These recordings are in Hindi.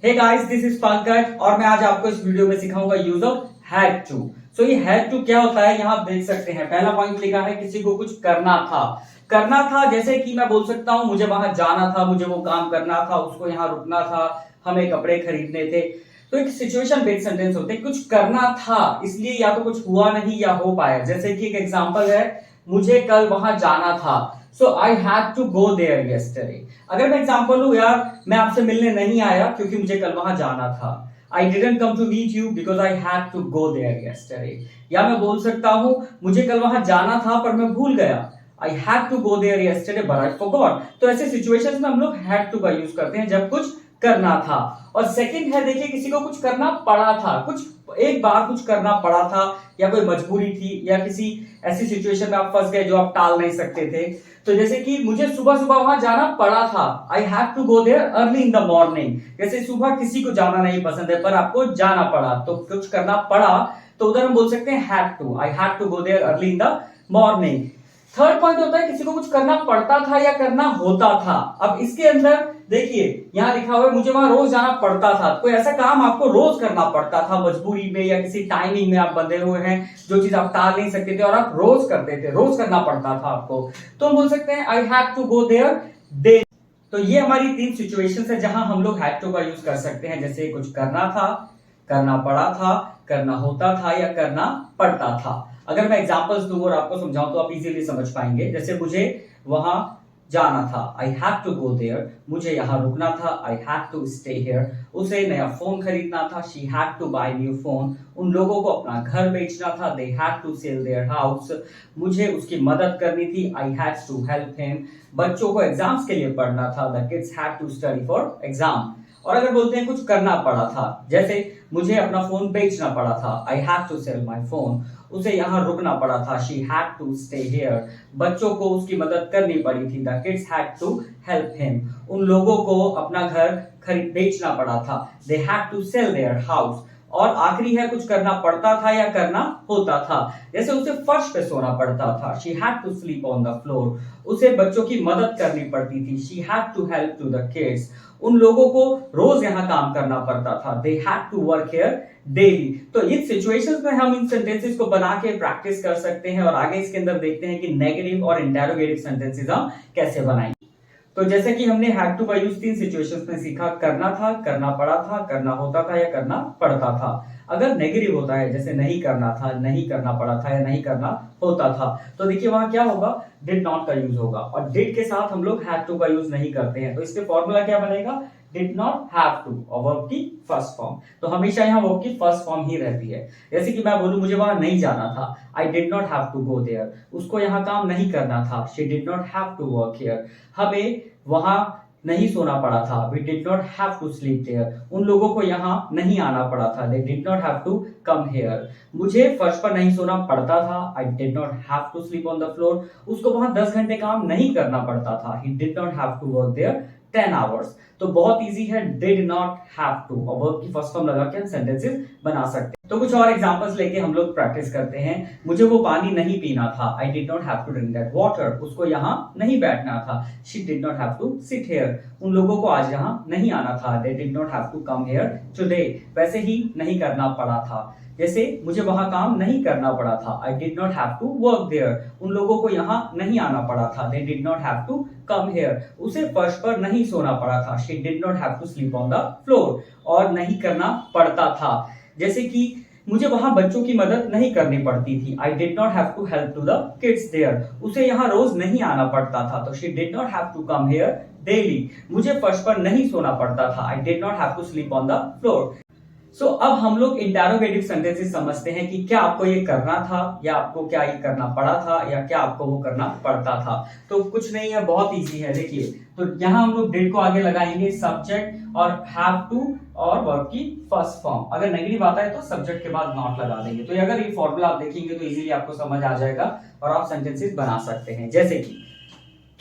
Hey guys, this is Pankaj और मैं आज आपको इस वीडियो में सिखाऊंगा use of had to. So ये हैड टू क्या होता है, यहाँ आप देख सकते हैं। पहला पॉइंट लिखा है किसी को कुछ करना था। करना था जैसे कि मैं बोल सकता हूं मुझे वहां जाना था, मुझे वो काम करना था, उसको यहाँ रुकना था, हमें कपड़े खरीदने थे। तो एक सिचुएशन बेस्ड सेंटेंस होते हैं। कुछ करना था इसलिए या तो कुछ हुआ नहीं या हो पाया। जैसे कि एक एग्जांपल है, मुझे कल वहां जाना था। So I had to go there yesterday. अगर मैं एग्जांपल लूं, यार मैं आपसे मिलने नहीं आया क्योंकि मुझे कल वहां जाना था। I didn't come to meet you because I had to go there yesterday. या मैं बोल सकता हूं मुझे कल वहां जाना था पर मैं भूल गया। I had to go there yesterday but I forgot. तो ऐसे सिचुएशंस में हम लोग हैड टू का यूज करते हैं जब कुछ करना था। और सेकंड है, देखिए किसी को कुछ करना पड़ा था, कुछ एक बार कुछ करना पड़ा था या कोई मजबूरी थी या किसी ऐसी सिचुएशन में आप फंस गए जो आप टाल नहीं सकते थे। तो जैसे कि मुझे सुबह सुबह वहां जाना पड़ा था, I have to go there early in the morning. जैसे सुबह किसी को जाना नहीं पसंद है पर आपको जाना पड़ा, तो कुछ करना पड़ा, तो उधर हम बोल सकते हैं had to. I had to go there early in the morning. Third point होता है किसी को कुछ करना पड़ता था या करना होता था। अब इसके अंदर देखिए यहां लिखा हुआ है मुझे वहां रोज जाना पड़ता था। कोई ऐसा काम आपको रोज करना पड़ता था, मजबूरी में या किसी टाइमिंग में आप बंधे हुए हैं, जो चीज आप टाल नहीं सकते थे और आप रोज करते थे, रोज करना पड़ता था आपको, तो हम बोल सकते हैं I have to go there day. तो ये हमारी तीन सिचुएशंस है जहां हम लोग हैव टू का यूज कर सकते हैं। जैसे कुछ करना था, करना पड़ा था, करना होता था या करना पड़ता था। अगर मैं एग्जांपल्स दूं और आपको समझाऊं तो आप इजीली समझ पाएंगे। जैसे मुझे वहां जाना था, I have to go there. मुझे यहां रुकना था, I have to stay here. उसे नया फोन खरीदना था, she had to buy new phone. उन लोगों को अपना घर बेचना था, they had to sell their house. मुझे उसकी मदद करनी थी, I had to help him. बच्चों को एग्जाम्स के लिए पढ़ना था, the kids had to study for exam. और अगर बोलते हैं कुछ करना पड़ा था, जैसे मुझे अपना फोन बेचना पड़ा था, I have to sell my phone. उसे यहां रुकना पड़ा था, she had to stay here. बच्चों को उसकी मदद करनी पड़ी थी, the kids had to help him. उन लोगों को अपना घर खरीद बेचना पड़ा था, they had to sell their house. और आखिरी है कुछ करना पड़ता था या करना होता था। जैसे उसे फर्श पे सोना पड़ता था, she had to sleep on the floor. उसे बच्चों की मदद करनी पड़ती थी, she had to help to the kids. उन लोगों को रोज यहाँ काम करना पड़ता था, they had to work here daily. तो इन सिचुएशंस में हम इन सेंटेंसेस को बना के प्रैक्टिस कर सकते हैं और आगे इसके अंदर देखते हैं कि नेगेटिव और इंटेरोगेटिव सेंटेंसेस हम कैसे बनाएंगे। तो जैसे कि हमने हैड टू का यूज तीन सिचुएशंस में सीखा, करना था, करना पड़ा था, करना होता था या करना पड़ता था। अगर नेगेटिव होता है जैसे नहीं करना था, नहीं करना पड़ा था या नहीं करना होता था, तो देखिए वहां क्या होगा, डिड नॉट का यूज होगा। और डिड के साथ हम लोग हैड टू का यूज नहीं करते हैं, तो इसके फॉर्मूला क्या बनेगा, डिड नॉट हैव टू और वर्ब की फर्स्ट फॉर्म। तो हमेशा यहाँ वर्ब की फर्स्ट फॉर्म ही रहती है। जैसे कि मैं बोलूं मुझे वहां नहीं जाना था, I did not have to go there. उसको यहाँ काम नहीं करना था, she did not have to work here. हमें वहां नहीं सोना पड़ा था, we did not have to sleep there. उन लोगों को यहाँ नहीं आना पड़ा था, they did not have to come here. मुझे फर्श पर नहीं सोना पड़ता था, I did not have to sleep on the floor. उसको वहां 10 घंटे काम नहीं करना पड़ता था, he did not have to work there 10 hours. तो बहुत इजी है, डिड नॉट हैव टू और वर्ब की फर्स्ट फॉर्म लगा के हम सेंटेंसेस बना सकते हैं। तो कुछ और एग्जांपल्स लेके हम लोग प्रैक्टिस करते हैं। मुझे वो पानी नहीं पीना था, I did not have to drink that water. उसको यहाँ नहीं बैठना था, she did not have to sit here. उन लोगों को आज यहाँ नहीं आना था, they did not have to come here today. वैसे ही नहीं करना पड़ा था, जैसे मुझे वहां काम नहीं करना पड़ा था, I did not have to work there. उन लोगों को यहाँ नहीं आना पड़ा था, they did not have to come here. उसे फर्श पर नहीं सोना पड़ा था, she did not have to sleep on the floor. और नहीं करना पड़ता था, जैसे कि मुझे वहां बच्चों की मदद नहीं करनी पड़ती थी, I did not have to help to the kids there. उसे यहाँ रोज नहीं आना पड़ता था, तो she did not have to come here daily. मुझे फर्श पर नहीं सोना पड़ता था, I did not have to sleep on the floor. So अब हम लोग इंटेरोगेटिव सेंटेंसेस समझते हैं कि क्या आपको ये करना था या आपको क्या ये करना पड़ा था या क्या आपको वो करना पड़ता था। तो कुछ नहीं है, बहुत इजी है। देखिए तो यहाँ हम लोग डिड को आगे लगाएंगे, सब्जेक्ट और हैव टू और वर्ब की फर्स्ट फॉर्म। अगर नेगेटिव आता है तो सब्जेक्ट के बाद नॉट लगा देंगे। तो अगर ये फॉर्मूला आप देखेंगे तो इजीली आपको समझ आ जाएगा और आप सेंटेंसेस बना सकते हैं। जैसे कि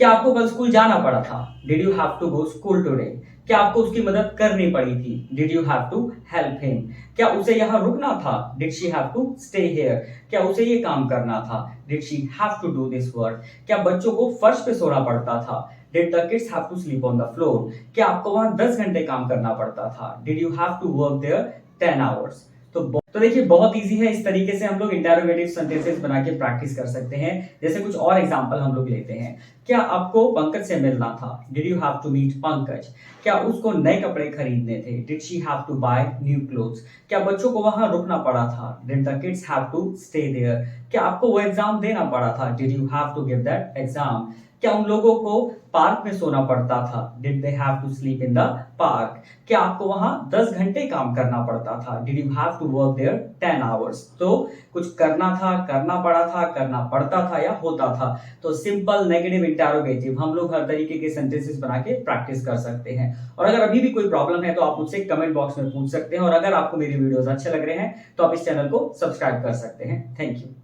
क्या आपको कल स्कूल जाना पड़ा था, did you have to go school today. क्या आपको उसकी मदद करनी पड़ी थी, did you have to help him. क्या उसे यहाँ रुकना था, did she have to stay here. क्या उसे ये काम करना था, did she have to do this work. क्या बच्चों को फर्श पे सोना पड़ता था, did the kids have to sleep on the floor? क्या आपको वहां 10 घंटे काम करना पड़ता था? Did you have to work there 10 hours? तो देखिए बहुत इजी है, इस तरीके से हम लोग इंटरोगेटिव सेंटेंसेस बना के प्रैक्टिस कर सकते हैं। जैसे कुछ और एग्जांपल हम लोग लेते हैं। क्या आपको पंकज से मिलना था? Did you have to meet Pankaj? क्या उसको नए कपड़े खरीदने थे? Did she have to buy new clothes? क्या बच्चों को वहां रुकना पड़ा था? Did the kids have to stay there? क्या आपको वो एग्जाम देना पड़ा था? Did you have to give that exam? क्या उन लोगों को पार्क में सोना पड़ता था? Did they have to sleep in the park? क्या आपको वहां 10 घंटे काम करना पड़ता था? Did you have to work there 10 hours? तो कुछ करना था, करना पड़ा था, करना पड़ता था या होता था। तो सिंपल नेगेटिव इंटरोगेटिव हम लोग हर तरीके के सेंटेंसेस बना के प्रैक्टिस कर सकते हैं। और अगर अभी भी कोई प्रॉब्लम है तो आप मुझसे कमेंट बॉक्स में पूछ सकते हैं। और अगर आपको मेरी वीडियोस अच्छे लग रहे हैं तो आप इस चैनल को सब्सक्राइब कर सकते हैं। Thank you.